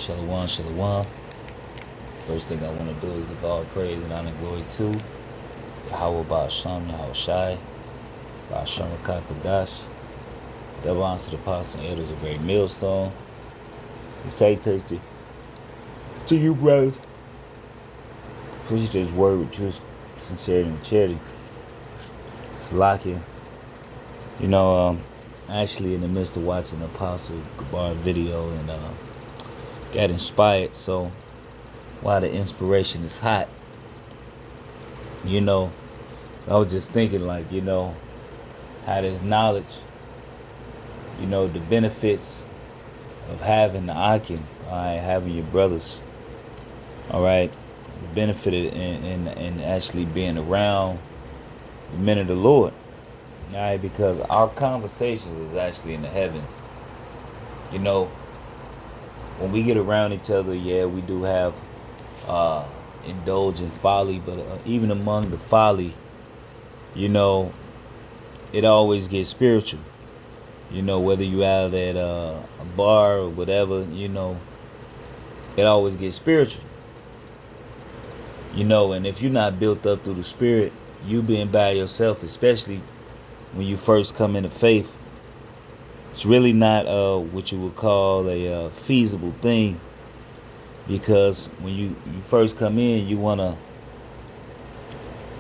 Shalom, shalom. First thing I want to do is give all praise and honor and glory to Yahweh Ba'asham, Yahweh Shai, Ba'asham Rakah Kadash. Double honor to the apostles and elders of Great Millstone. We say tasty to you, brothers. Preach this word with truth, sincerity, and charity. Salakia. Actually in the midst of watching the Apostle Gabar video and got inspired. So while the inspiration is hot, I was just thinking how this knowledge, the benefits of having the Akim, having your brothers, all right, the benefit in actually being around the men of the Lord, all right, because our conversations is actually in the heavens. When we get around each other, we do have indulge in folly, but even among the folly, it always gets spiritual. Whether you out at a bar or whatever, it always gets spiritual. And if you're not built up through the Spirit, you being by yourself, especially when you first come into faith, it's really not what you would call a feasible thing. Because when you first come in, you want to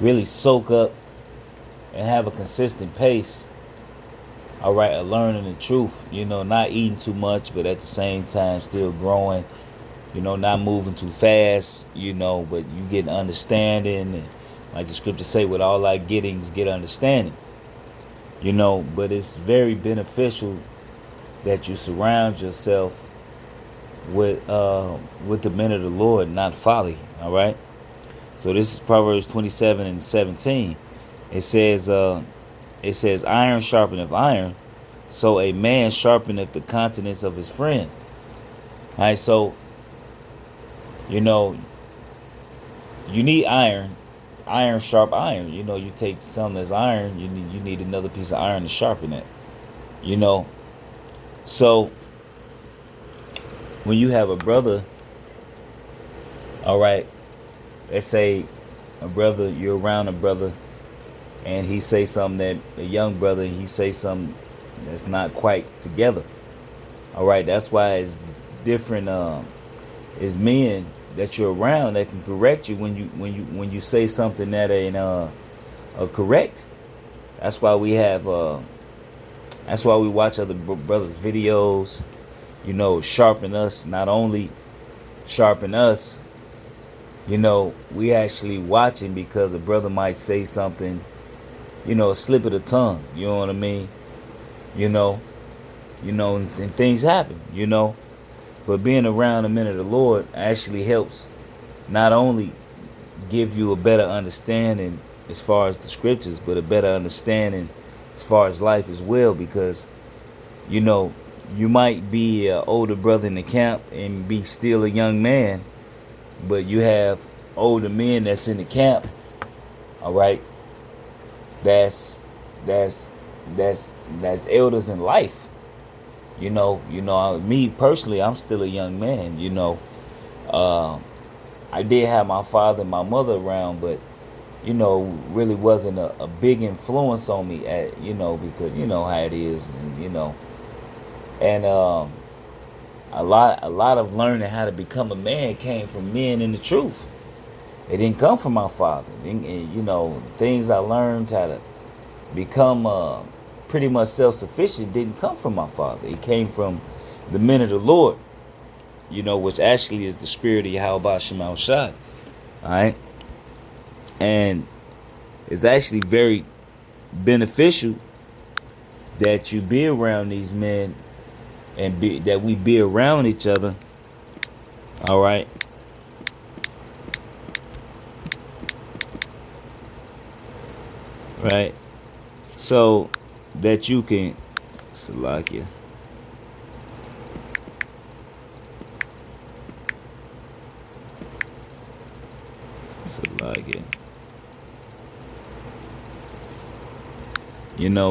really soak up and have a consistent pace. All right, of learning the truth. Not eating too much, but at the same time still growing. Not moving too fast. But you get understanding. And like the scriptures say, with all thy gettings, get understanding. But it's very beneficial that you surround yourself with the men of the Lord, not folly. All right. So this is Proverbs 27:17. It says, "Iron sharpeneth iron, so a man sharpeneth the countenance of his friend." All right. So you need iron. Iron sharp iron. You take something that's iron, you need another piece of iron to sharpen it. So when you have a brother, all right, let's say you're around a brother and he say something that a young brother, he say something that's not quite together. All right, that's why it's different. It's men that you're around that can correct you when you say something that ain't correct. That's why we have. That's why we watch other brothers' videos. Sharpen us. Not only sharpen us. We actually watching because a brother might say something. A slip of the tongue. You know what I mean? And things happen. But being around the men of the Lord actually helps not only give you a better understanding as far as the scriptures, but a better understanding as far as life as well. Because, you might be an older brother in the camp and be still a young man, but you have older men that's in the camp, all right, that's elders in life. Me personally, I'm still a young man. I did have my father and my mother around, but really wasn't a big influence on me because how it is, and a lot of learning how to become a man came from men in the truth. It didn't come from my father. Things I learned how to become pretty much self-sufficient didn't come from my father. It came from the men of the Lord, which actually is the spirit of Yahweh Shema Shai. All right. And it's actually very beneficial that you be around these men and that we be around each other. All right. Right. So that you can, Salakia.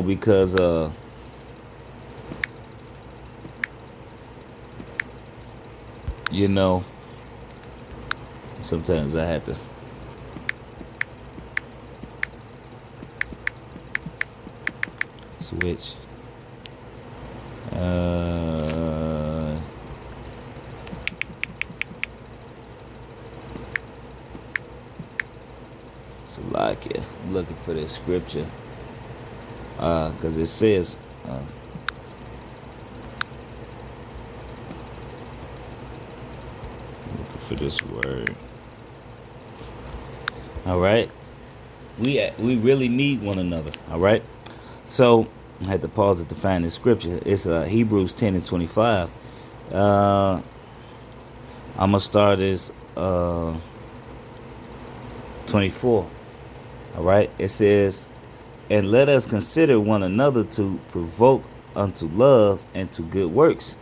Because you know, sometimes I have to switch. Salakia. I'm looking for this scripture. Because it says, looking for this word. All right. We really need one another. All right. So I had to pause it to find this scripture. It's Hebrews 10 and 25. I'm gonna start as 24. All right. It says, and let us consider one another to provoke unto love and to good works.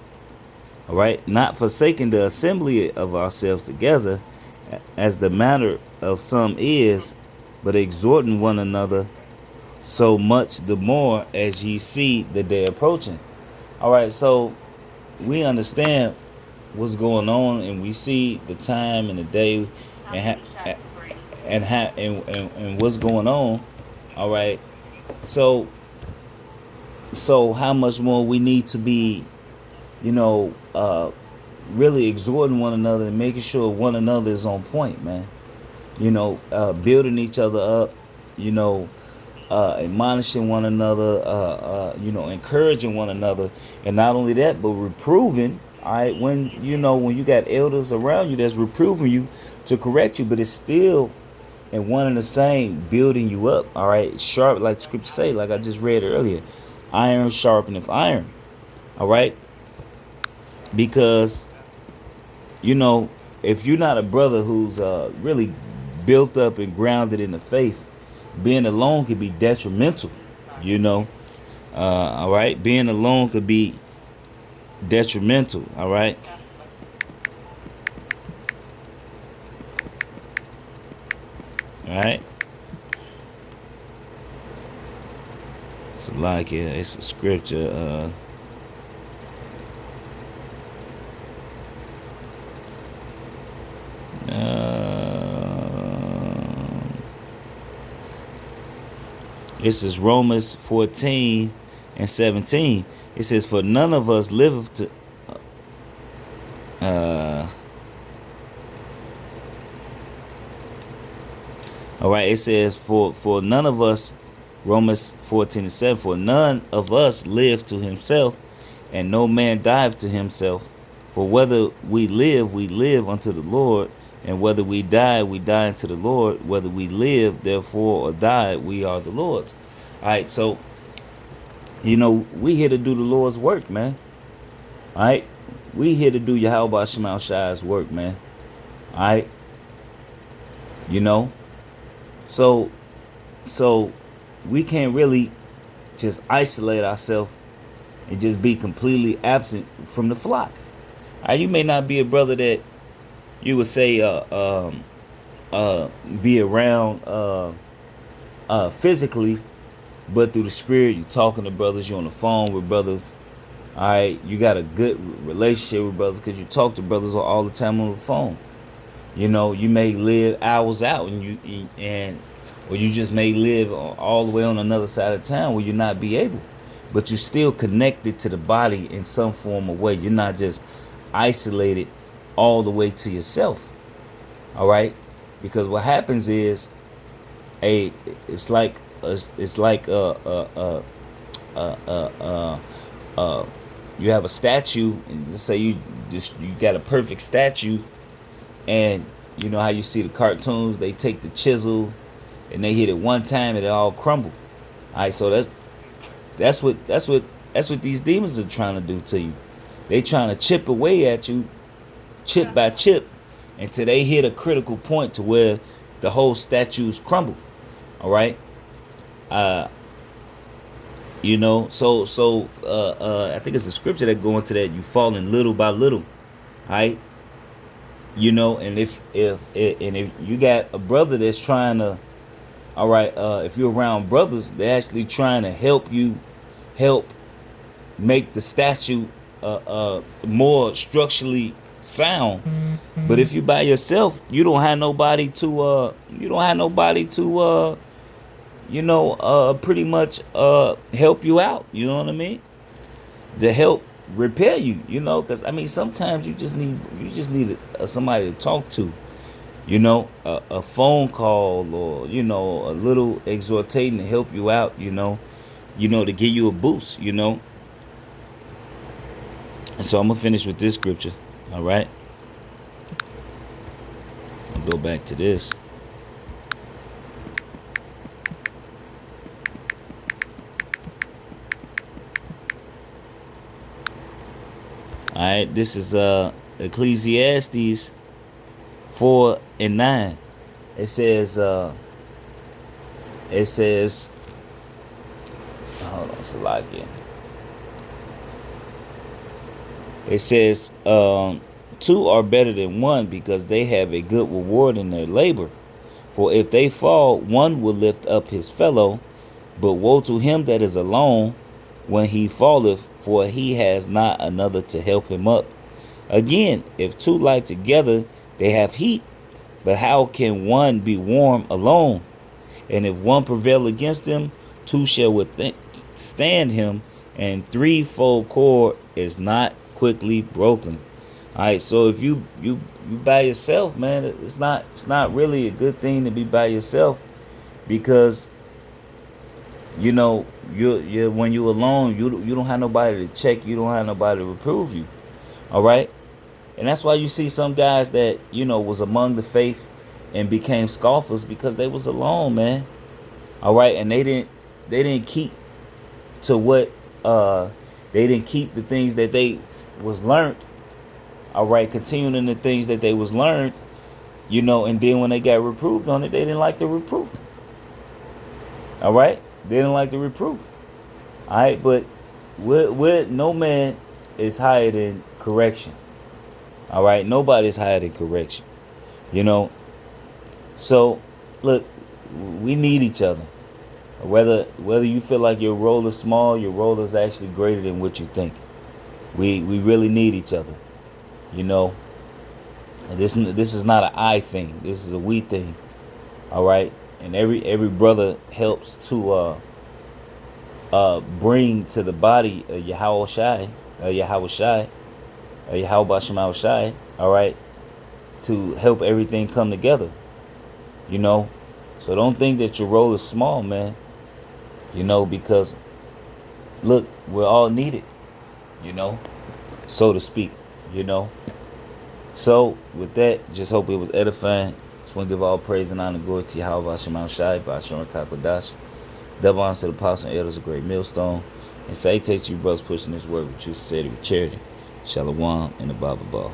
All right. Not forsaking the assembly of ourselves together, as the manner of some is, but exhorting one another, so much the more as ye see the day approaching. All right. So we understand what's going on, and we see the time and the day, and what's going on. All right. So how much more we need to be, you know, really exhorting one another and making sure one another is on point, man. You know, building each other up, you know, admonishing one another, you know, encouraging one another, and not only that, but reproving. All right, when you got elders around you that's reproving you to correct you, but it's still and one and the same, building you up. All right, sharp, like the scripture say, like I just read earlier, iron sharpeneth iron. All right, because you know, if you're not a brother who's really built up and grounded in the faith, being alone could be detrimental. You know, all right, being alone could be detrimental. All right. All right. So like it's a scripture. This is Romans 14 and 17. It says, for none of us liveth to all right, it says for none of us, Romans 14 and 7, for none of us live to himself, and no man dieth to himself. For whether we live unto the Lord, and whether we die unto the Lord. Whether we live, therefore, or die, we are the Lord's. All right, so, you know, we here to do the Lord's work, man. All right, we here to do Yahweh Shema Shai's work, man. All right, you know, so we can't really just isolate ourselves and just be completely absent from the flock. All right, you may not be a brother that you would say be around physically, but through the spirit, you talking to brothers, you on the phone with brothers. All right, you got a good relationship with brothers because you talk to brothers all the time on the phone. You know, you may live hours out, or you just may live all the way on another side of town where you not be able, but you still connected to the body in some form of way. You're not just isolated all the way to yourself. All right, because what happens is, it's like you have a statue, and let's say you got a perfect statue, and you know how you see the cartoons, they take the chisel and they hit it one time and it all crumble. All right, so that's what these demons are trying to do to you. They trying to chip away at you, chip by chip, until they hit a critical point to where the whole statues crumble. All right, you know, so I think it's a scripture that go into that. You falling little by little, right? You know, and if you got a brother that's trying to, all right, if you're around brothers, they're actually trying to help make the statue more structurally sound. But if you by yourself, you don't have nobody to pretty much help you out. You know what I mean? To help repair you. Because I mean, sometimes you just need somebody to talk to. A phone call, or a little exhortating to help you out. To give you a boost. And so I'm gonna finish with this scripture. All right. I'll go back to this. All right, this is Ecclesiastes 4:9. It says hold on, Salakia. It says two are better than one because they have a good reward in their labor. For if they fall, one will lift up his fellow, but woe to him that is alone when he falleth, for he has not another to help him up. Again, if two lie together, they have heat, but how can one be warm alone? And if one prevail against him, two shall withstand him, and threefold cord is not quickly broken. All right, so if you by yourself, man, it's not really a good thing to be by yourself, because you when you alone, you don't have nobody to check, you don't have nobody to reprove you. All right, and that's why you see some guys that was among the faith and became scoffers, because they was alone, man. All right, and they didn't keep to what they didn't keep the things that they was learned. All right, continuing the things that they was learned, and then when they got reproved on it, they didn't like the reproof. All right, they didn't like the reproof. All right, but no man is higher than correction. All right, nobody's higher than correction. So look, we need each other. Whether you feel like your role is small, your role is actually greater than what you think. We really need each other. And this is not an I thing. This is a we thing. All right, and every brother helps to bring to the body Yahweh Shai, all right, to help everything come together. So don't think that your role is small, man. Because look, we're all needed, so to speak. So with that, just hope it was edifying. Just want to give all praise and honor and glory to Yahweh Shemam Shai, Ba'ashem Kakodash. Double honor to the apostles and elders of Great Millstone. And salutations to you brothers pushing this word with truth, sincerity, with charity. Shalom and the Baba Ball.